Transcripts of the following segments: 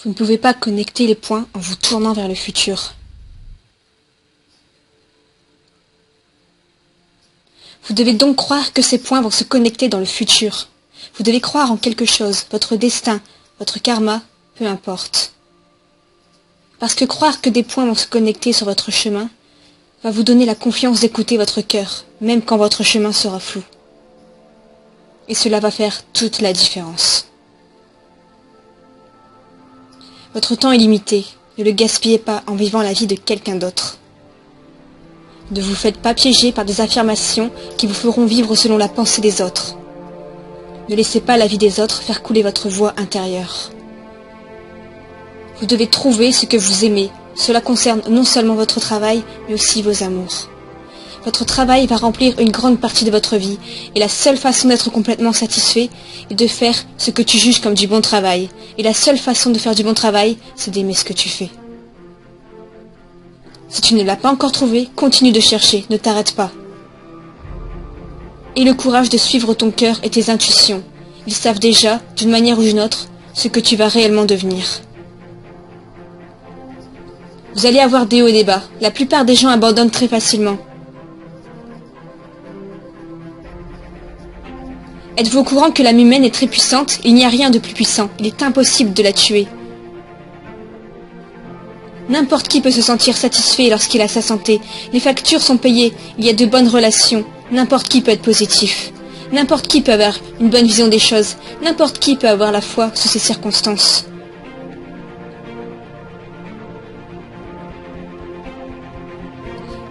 Vous ne pouvez pas connecter les points en vous tournant vers le futur. Vous devez donc croire que ces points vont se connecter dans le futur. Vous devez croire en quelque chose, votre destin, votre karma, peu importe. Parce que croire que des points vont se connecter sur votre chemin va vous donner la confiance d'écouter votre cœur, même quand votre chemin sera flou. Et cela va faire toute la différence. Votre temps est limité, ne le gaspillez pas en vivant la vie de quelqu'un d'autre. Ne vous faites pas piéger par des affirmations qui vous feront vivre selon la pensée des autres. Ne laissez pas la vie des autres faire couler votre voix intérieure. Vous devez trouver ce que vous aimez. Cela concerne non seulement votre travail, mais aussi vos amours. Votre travail va remplir une grande partie de votre vie, et la seule façon d'être complètement satisfait est de faire ce que tu juges comme du bon travail. Et la seule façon de faire du bon travail, c'est d'aimer ce que tu fais. Si tu ne l'as pas encore trouvé, continue de chercher, ne t'arrête pas. Aie le courage de suivre ton cœur et tes intuitions. Ils savent déjà, d'une manière ou d'une autre, ce que tu vas réellement devenir. Vous allez avoir des hauts et des bas. La plupart des gens abandonnent très facilement. Êtes-vous au courant que l'âme humaine est très puissante? Il n'y a rien de plus puissant. Il est impossible de la tuer. N'importe qui peut se sentir satisfait lorsqu'il a sa santé. Les factures sont payées. Il y a de bonnes relations. N'importe qui peut être positif. N'importe qui peut avoir une bonne vision des choses. N'importe qui peut avoir la foi sous ces circonstances.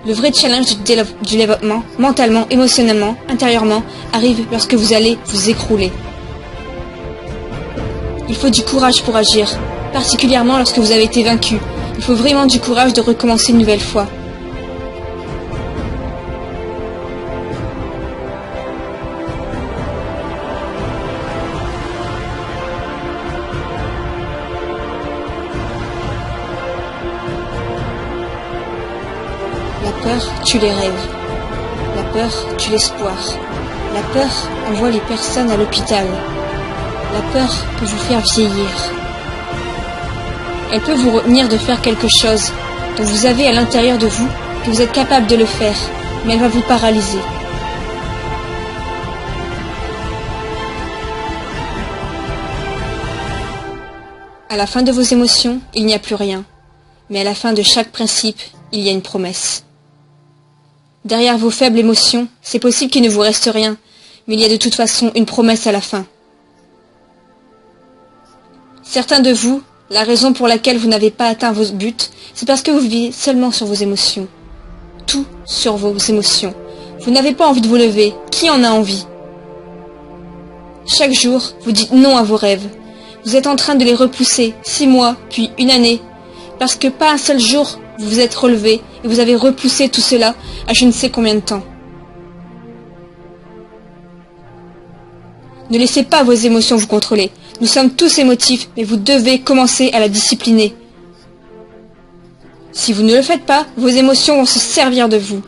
Le vrai challenge du développement, mentalement, émotionnellement, intérieurement, arrive lorsque vous allez vous écrouler. Il faut du courage pour agir, particulièrement lorsque vous avez été vaincu. Il faut vraiment du courage de recommencer une nouvelle fois. La peur tue les rêves. La peur tue l'espoir. La peur envoie les personnes à l'hôpital. La peur peut vous faire vieillir. Elle peut vous retenir de faire quelque chose dont vous avez à l'intérieur de vous que vous êtes capable de le faire, mais elle va vous paralyser. À la fin de vos émotions, il n'y a plus rien. Mais à la fin de chaque principe, il y a une promesse. Derrière vos faibles émotions, c'est possible qu'il ne vous reste rien, mais il y a de toute façon une promesse à la fin. Certains de vous, la raison pour laquelle vous n'avez pas atteint vos buts, c'est parce que vous vivez seulement sur vos émotions. Tout sur vos émotions. Vous n'avez pas envie de vous lever. Qui en a envie? Chaque jour, vous dites non à vos rêves. Vous êtes en train de les repousser 6 mois, puis 1 année, parce que pas un seul jour vous vous êtes relevé et vous avez repoussé tout cela à je ne sais combien de temps. Ne laissez pas vos émotions vous contrôler. Nous sommes tous émotifs, mais vous devez commencer à la discipliner. Si vous ne le faites pas, vos émotions vont se servir de vous.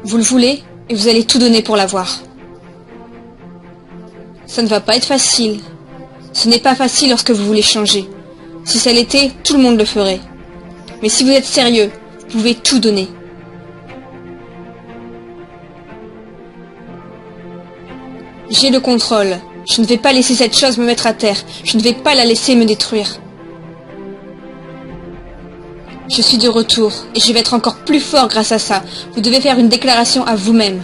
Vous le voulez et vous allez tout donner pour l'avoir. Ça ne va pas être facile. Ce n'est pas facile lorsque vous voulez changer. Si ça l'était, tout le monde le ferait. Mais si vous êtes sérieux, vous pouvez tout donner. J'ai le contrôle. Je ne vais pas laisser cette chose me mettre à terre. Je ne vais pas la laisser me détruire. Je suis de retour et je vais être encore plus fort grâce à ça. Vous devez faire une déclaration à vous-même.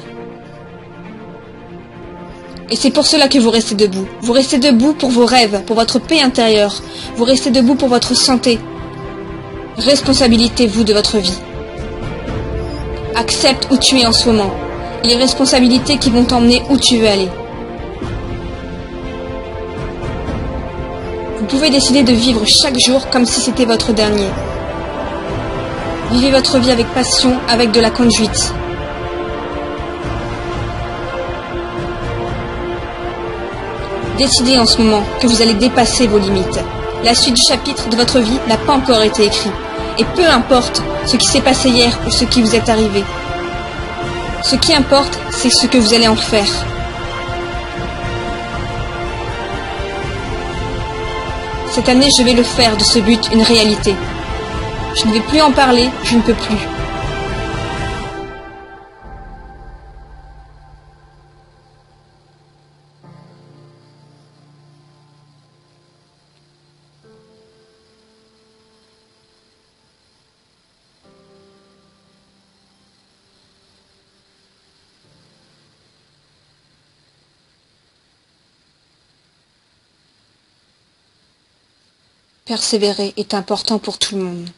Et c'est pour cela que vous restez debout. Vous restez debout pour vos rêves, pour votre paix intérieure. Vous restez debout pour votre santé. Responsabilisez-vous de votre vie. Accepte où tu es en ce moment. Et les responsabilités qui vont t'emmener où tu veux aller. Vous pouvez décider de vivre chaque jour comme si c'était votre dernier. Vivez votre vie avec passion, avec de la conduite. Décidez en ce moment que vous allez dépasser vos limites. La suite du chapitre de votre vie n'a pas encore été écrite. Et peu importe ce qui s'est passé hier ou ce qui vous est arrivé. Ce qui importe, c'est ce que vous allez en faire. Cette année, je vais le faire de ce but une réalité. Je ne vais plus en parler, je ne peux plus. Persévérer est important pour tout le monde.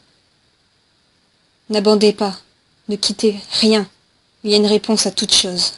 N'abandonnez pas, ne quittez rien, il y a une réponse à toute chose.